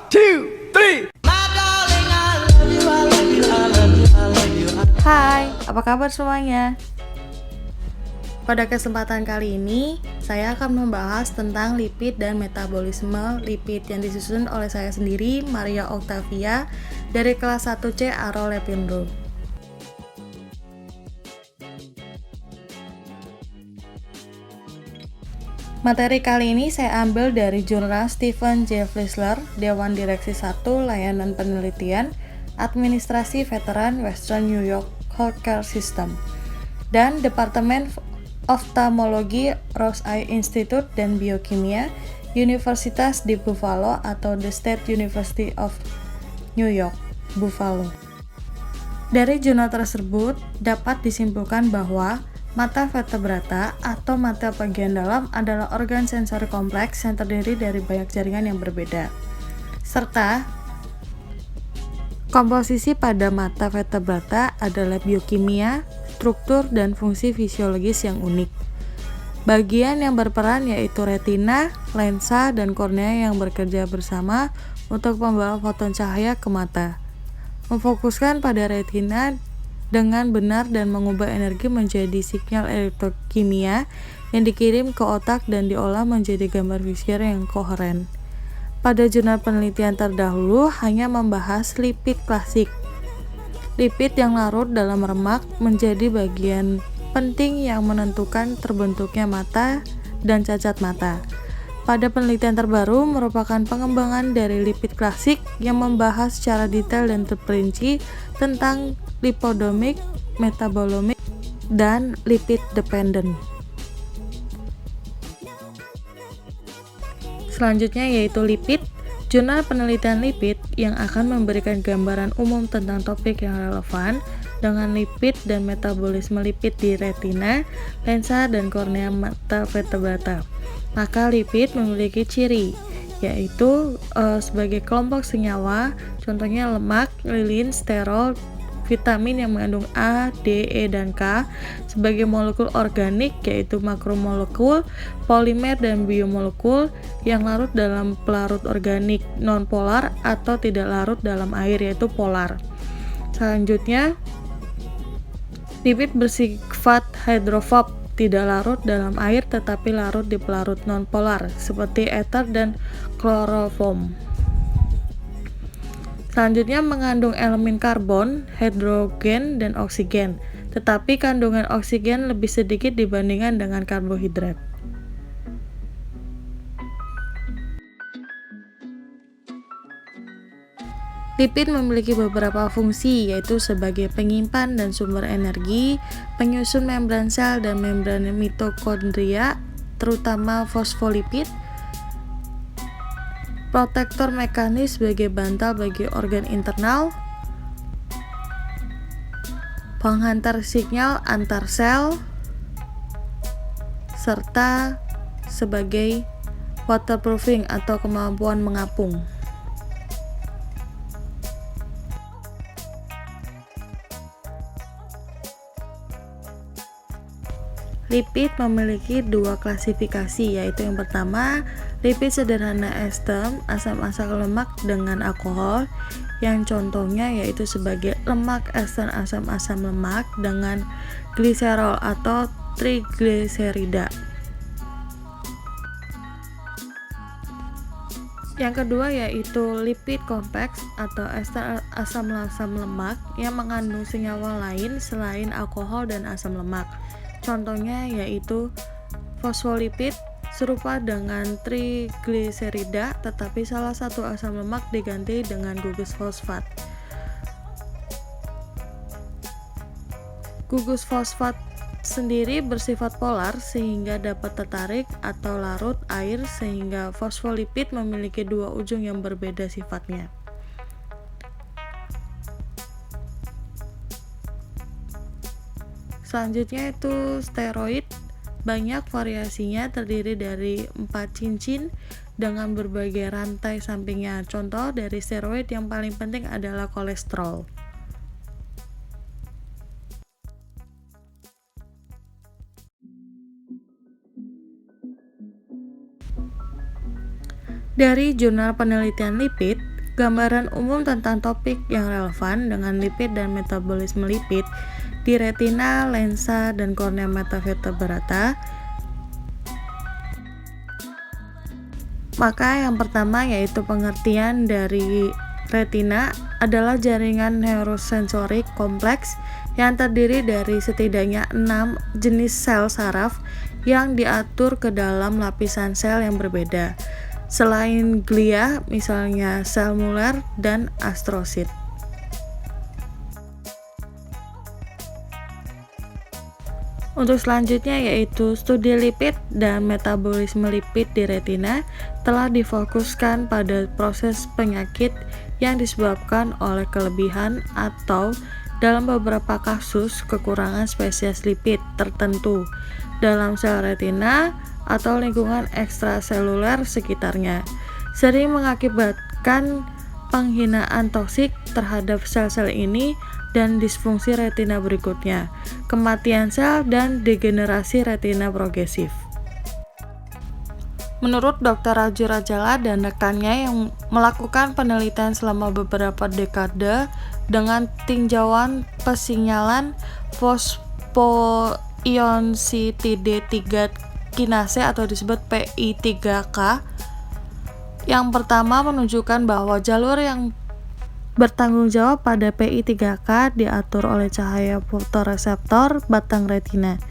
two, three. Hai, apa kabar semuanya? Pada kesempatan kali ini, saya akan membahas tentang lipid dan metabolisme lipid yang disusun oleh saya sendiri, Maria Octavia, dari kelas 1C Aro Lepindo. Materi kali ini saya ambil dari jurnal Stephen J. Flisler, Dewan Direksi 1 Layanan Penelitian, Administrasi Veteran Western New York Healthcare System, dan Departemen Oftalmologi Rose Eye Institute dan Biokimia, Universitas di Buffalo atau The State University of New York, Buffalo. Dari jurnal tersebut dapat disimpulkan bahwa mata vertebrata atau mata bagian dalam adalah organ sensori kompleks yang terdiri dari banyak jaringan yang berbeda, serta komposisi pada mata vertebrata adalah biokimia, struktur, dan fungsi fisiologis yang unik. Bagian yang berperan yaitu retina, lensa, dan kornea yang bekerja bersama untuk membawa foton cahaya ke mata, memfokuskan pada retina dengan benar dan mengubah energi menjadi sinyal elektrokimia yang dikirim ke otak dan diolah menjadi gambar visual yang koheren. Pada jurnal penelitian terdahulu hanya membahas lipid klasik. Lipid yang larut dalam lemak menjadi bagian penting yang menentukan terbentuknya mata dan cacat mata. Pada penelitian terbaru merupakan pengembangan dari lipid klasik yang membahas secara detail dan terperinci tentang lipodomik, metabolomik, dan lipid dependent. Selanjutnya yaitu lipid, jurnal penelitian lipid yang akan memberikan gambaran umum tentang topik yang relevan dengan lipid dan metabolisme lipid di retina, lensa, dan kornea mata vertebrata. Maka lipid memiliki ciri, yaitu sebagai kelompok senyawa, contohnya lemak, lilin, sterol, vitamin yang mengandung A, D, E, dan K, sebagai molekul organik yaitu makromolekul, polimer, dan biomolekul yang larut dalam pelarut organik non-polar atau tidak larut dalam air yaitu polar. Selanjutnya, lipid bersifat hidrofob, tidak larut dalam air tetapi larut di pelarut non-polar seperti ether dan kloroform. Selanjutnya mengandung elemen karbon, hidrogen, dan oksigen, tetapi kandungan oksigen lebih sedikit dibandingkan dengan karbohidrat. Lipid memiliki beberapa fungsi, yaitu sebagai penyimpan dan sumber energi, penyusun membran sel dan membran mitokondria, terutama fosfolipid, protektor mekanis sebagai bantal bagi organ internal, penghantar sinyal antar sel, serta sebagai waterproofing atau kemampuan mengapung. Lipid memiliki dua klasifikasi, yaitu yang pertama, lipid sederhana ester, asam-asam lemak dengan alkohol, yang contohnya yaitu sebagai lemak ester asam-asam lemak dengan gliserol atau trigliserida. Yang kedua yaitu lipid kompleks atau ester asam-asam lemak yang mengandung senyawa lain selain alkohol dan asam lemak. Contohnya yaitu fosfolipid, serupa dengan trigliserida, tetapi salah satu asam lemak diganti dengan gugus fosfat. Gugus fosfat sendiri bersifat polar sehingga dapat tertarik atau larut air, sehingga fosfolipid memiliki dua ujung yang berbeda sifatnya. Selanjutnya itu steroid, banyak variasinya, terdiri dari 4 cincin dengan berbagai rantai sampingnya. Contoh dari steroid yang paling penting adalah kolesterol. Dari jurnal penelitian lipid, Gambaran umum tentang topik yang relevan dengan lipid dan metabolisme lipid di retina, lensa, dan kornea mata vertebrata. Maka yang pertama yaitu pengertian dari retina adalah jaringan neurosensorik kompleks yang terdiri dari setidaknya 6 jenis sel saraf yang diatur ke dalam lapisan sel yang berbeda. Selain glia, misalnya sel Muller dan astrosit. Untuk selanjutnya yaitu studi lipid dan metabolisme lipid di retina telah difokuskan pada proses penyakit yang disebabkan oleh kelebihan atau dalam beberapa kasus kekurangan spesies lipid tertentu dalam sel retina atau lingkungan ekstraseluler sekitarnya, sering mengakibatkan penghinaan toksik terhadap sel-sel ini dan disfungsi retina berikutnya, kematian sel, dan degenerasi retina progresif. Menurut Dr. Raju Rajala dan rekannya yang melakukan penelitian selama beberapa dekade dengan tinjauan pesinyalan fosfoionsitide 3 kinase atau disebut PI3K. Yang pertama menunjukkan bahwa jalur yang bertanggung jawab pada PI3K diatur oleh cahaya fotoreseptor batang retina.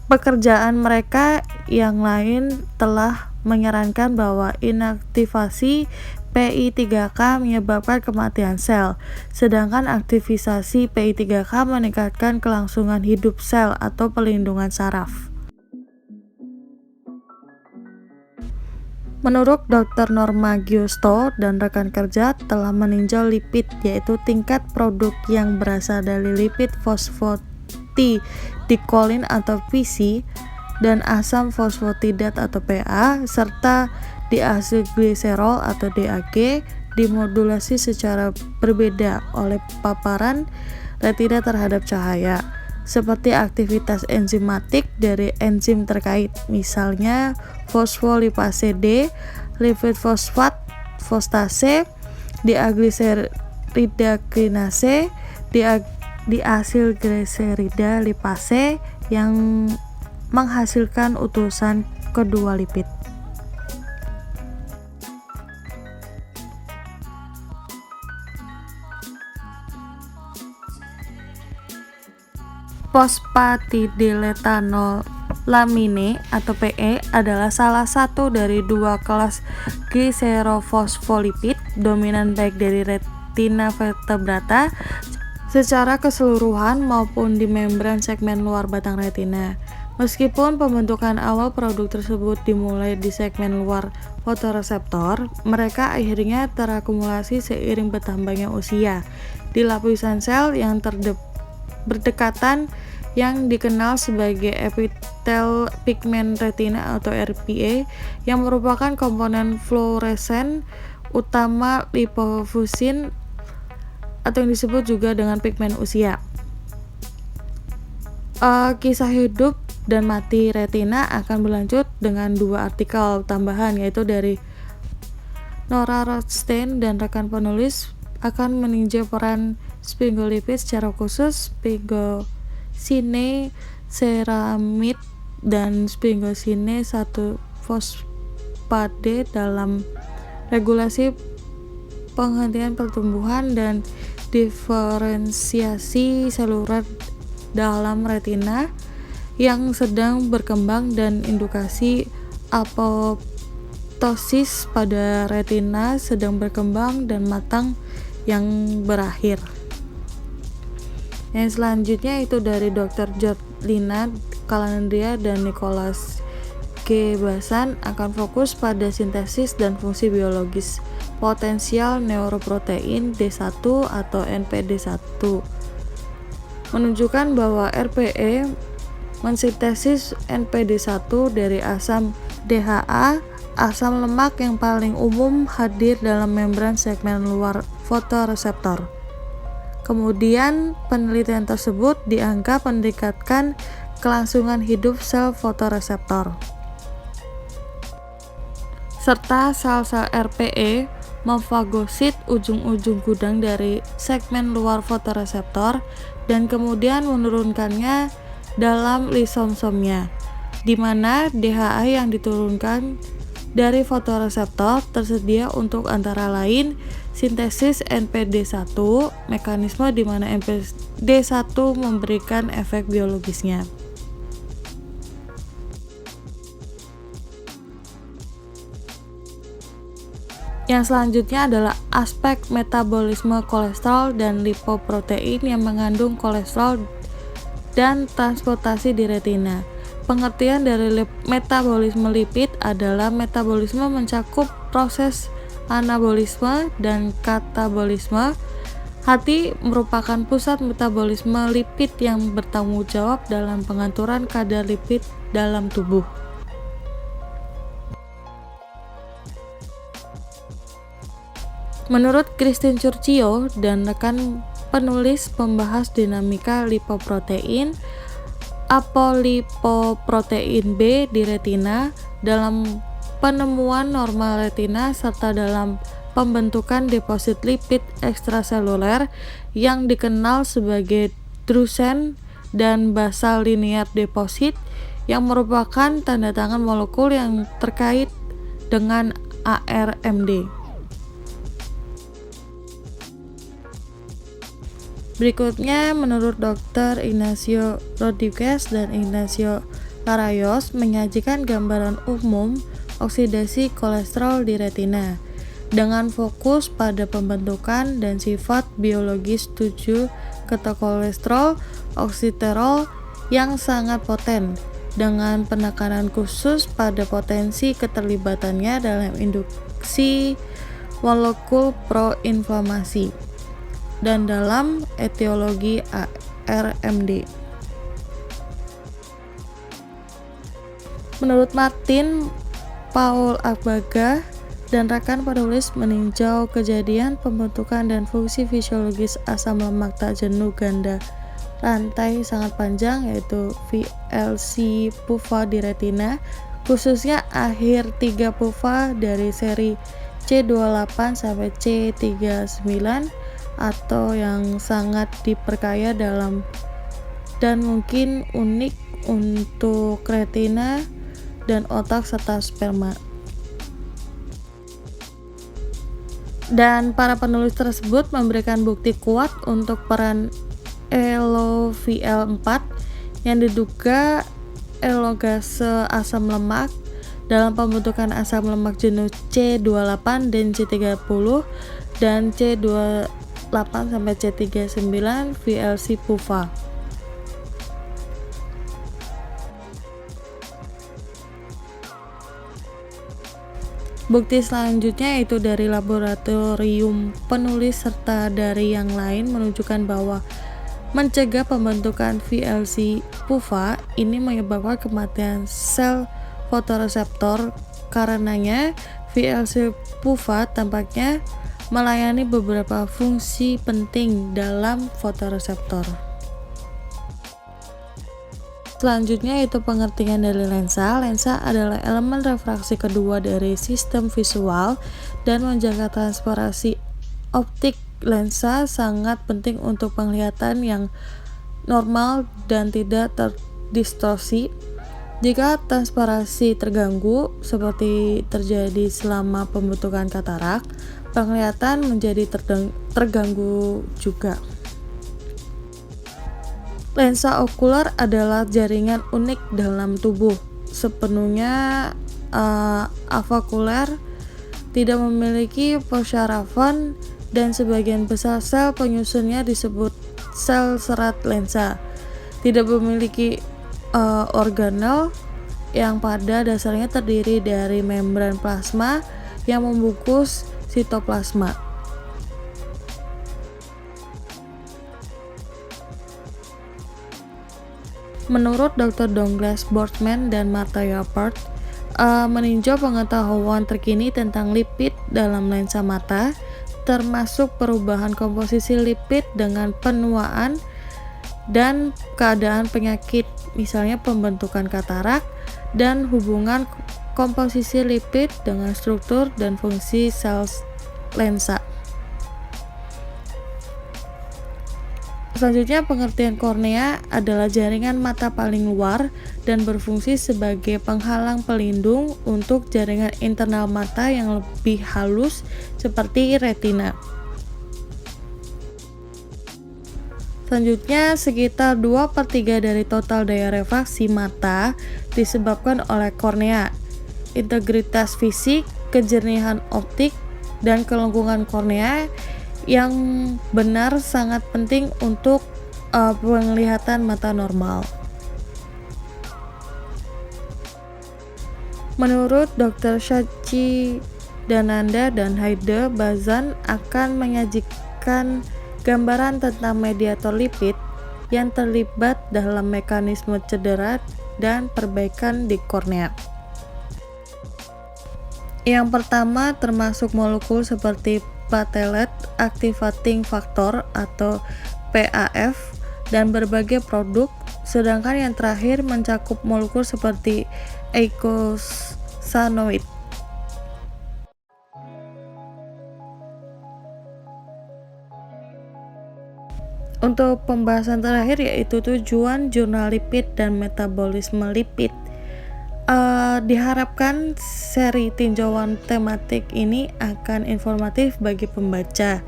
Pekerjaan mereka yang lain telah menyarankan bahwa inaktivasi PI3K menyebabkan kematian sel, sedangkan aktivisasi PI3K meningkatkan kelangsungan hidup sel atau pelindungan saraf. Menurut Dr. Norma Giusto dan rekan kerja telah meninjau lipid, yaitu tingkat produk yang berasal dari lipid fosfatidilkolin atau PC dan asam fosfatidat atau PA serta diasylgliserol atau DAG dimodulasi secara berbeda oleh paparan retina terhadap cahaya, seperti aktivitas enzimatik dari enzim terkait, misalnya fosfolipase D, lipid fosfat, fostase, diaglycerida kinase, diasylglicerida lipase yang menghasilkan utusan kedua lipid. Fosfatidilethanolamine atau PE adalah salah satu dari dua kelas gliserofosfolipid dominan baik dari retina vertebrata secara keseluruhan maupun di membran segmen luar batang retina. Meskipun pembentukan awal produk tersebut dimulai di segmen luar fotoreseptor, mereka akhirnya terakumulasi seiring bertambahnya usia di lapisan sel yang berdekatan yang dikenal sebagai epitel pigmen retina atau RPE yang merupakan komponen fluoresen utama lipofusin atau yang disebut juga dengan pigmen usia. Kisah hidup dan mati retina akan berlanjut dengan dua artikel tambahan, yaitu dari Nora Rothstein dan rekan penulis akan meninjau peran sphingolipid secara khusus sphingosine ceramide dan sphingosine 1-fosfade dalam regulasi penghentian pertumbuhan dan diferensiasi seluler dalam retina yang sedang berkembang dan indukasi apoptosis pada retina sedang berkembang dan matang yang berakhir. Yang selanjutnya itu dari Dr. Georgina Calandria dan Nicholas G. Basan akan fokus pada sintesis dan fungsi biologis potensial neuroprotein D1 atau NPD1, menunjukkan bahwa RPE mensintesis NPD1 dari asam DHA, asam lemak yang paling umum hadir dalam membran segmen luar fotoreseptor. Kemudian, penelitian tersebut dianggap meningkatkan kelangsungan hidup sel fotoreseptor. Serta sel-sel RPE memfagosit ujung-ujung gudang dari segmen luar fotoreseptor dan kemudian menurunkannya dalam lisomsomnya, di mana DHA yang diturunkan dari fotoreseptor tersedia untuk antara lain sintesis NPD1, mekanisme di mana NPD1 memberikan efek biologisnya. Yang selanjutnya adalah aspek metabolisme kolesterol dan lipoprotein yang mengandung kolesterol dan transportasi di retina. Pengertian dari metabolisme lipid adalah metabolisme mencakup proses anabolisme dan katabolisme. Hati merupakan pusat metabolisme lipid yang bertanggung jawab dalam pengaturan kadar lipid dalam tubuh. Menurut Christine Curcio dan rekan penulis pembahas dinamika lipoprotein, apolipoprotein B di retina, dalam penemuan normal retina serta dalam pembentukan deposit lipid ekstraseluler yang dikenal sebagai drusen dan basal linear deposit yang merupakan tanda tangan molekul yang terkait dengan ARMD. Berikutnya, menurut Dr. Ignacio Rodriguez dan Ignacio Larayos menyajikan gambaran umum oksidasi kolesterol di retina dengan fokus pada pembentukan dan sifat biologis 7 ketokolesterol oksiterol yang sangat poten dengan penekanan khusus pada potensi keterlibatannya dalam induksi molekul proinflamasi dan dalam etiologi ARMD. Menurut Martin Paul Agbaga dan rekan penulis meninjau kejadian pembentukan dan fungsi fisiologis asam lemak tak jenuh ganda rantai sangat panjang, yaitu VLC PUVA di retina, khususnya akhir 3 PUVA dari seri C28 sampai C39 atau yang sangat diperkaya dalam dan mungkin unik untuk retina dan otak serta sperma. Dan para penulis tersebut memberikan bukti kuat untuk peran LOVL4 yang diduga elongase asam lemak dalam pembentukan asam lemak jenuh C28 dan C30 dan C28 sampai C39 VLC PUVA. Bukti selanjutnya yaitu dari laboratorium penulis serta dari yang lain menunjukkan bahwa mencegah pembentukan VLC PUVA ini menyebabkan kematian sel fotoreseptor. Karenanya VLC PUVA tampaknya melayani beberapa fungsi penting dalam fotoreseptor. Selanjutnya itu pengertian dari lensa. Lensa adalah elemen refraksi kedua dari sistem visual dan menjaga transparansi optik. Lensa sangat penting untuk penglihatan yang normal dan tidak terdistorsi. Jika transparansi terganggu, seperti terjadi selama pembentukan katarak, penglihatan menjadi terganggu juga. Lensa okuler adalah jaringan unik dalam tubuh. Sepenuhnya avakuler, tidak memiliki pensyarafan, dan sebagian besar sel penyusunnya disebut sel serat lensa. Tidak memiliki organel yang pada dasarnya terdiri dari membran plasma yang membungkus sitoplasma. Menurut Dr. Douglas Boardman dan Martha Yapert, meninjau pengetahuan terkini tentang lipid dalam lensa mata, termasuk perubahan komposisi lipid dengan penuaan dan keadaan penyakit, misalnya pembentukan katarak, dan hubungan komposisi lipid dengan struktur dan fungsi sel lensa. Selanjutnya, pengertian kornea adalah jaringan mata paling luar dan berfungsi sebagai penghalang pelindung untuk jaringan internal mata yang lebih halus seperti retina. Selanjutnya, sekitar 2/3 dari total daya refraksi mata disebabkan oleh kornea. Integritas fisik, kejernihan optik, dan kelengkungan kornea yang benar sangat penting untuk penglihatan mata normal. Menurut Dr. Shachi Dananda dan Haide Bazan akan menyajikan gambaran tentang mediator lipid yang terlibat dalam mekanisme cedera dan perbaikan di kornea. Yang pertama termasuk molekul seperti platelet activating factor atau PAF dan berbagai produk, sedangkan yang terakhir mencakup molekul seperti eicosanoid. Untuk pembahasan terakhir yaitu tujuan jurnal lipid dan metabolisme lipid. Diharapkan seri tinjauan tematik ini akan informatif bagi pembaca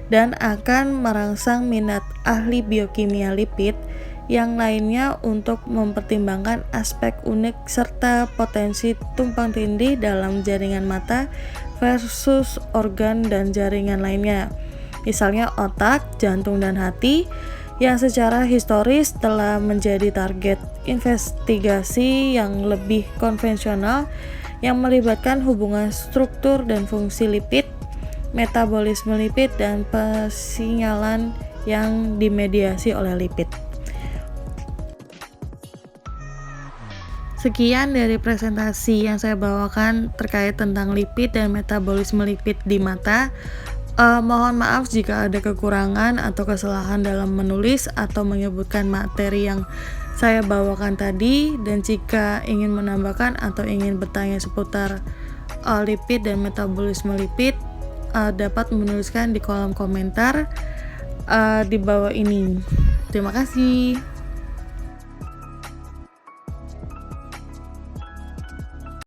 dan akan merangsang minat ahli biokimia lipid yang lainnya untuk mempertimbangkan aspek unik serta potensi tumpang tindih dalam jaringan mata versus organ dan jaringan lainnya, misalnya otak, jantung, dan hati, yang secara historis telah menjadi target investigasi yang lebih konvensional yang melibatkan hubungan struktur dan fungsi lipid, metabolisme lipid, dan pesinyalan yang dimediasi oleh lipid. Sekian dari presentasi yang saya bawakan terkait tentang lipid dan metabolisme lipid di mata. Mohon maaf jika ada kekurangan atau kesalahan dalam menulis atau menyebutkan materi yang saya bawakan tadi, dan jika ingin menambahkan atau ingin bertanya seputar lipid dan metabolisme lipid, dapat menuliskan di kolom komentar di bawah ini. Terima kasih.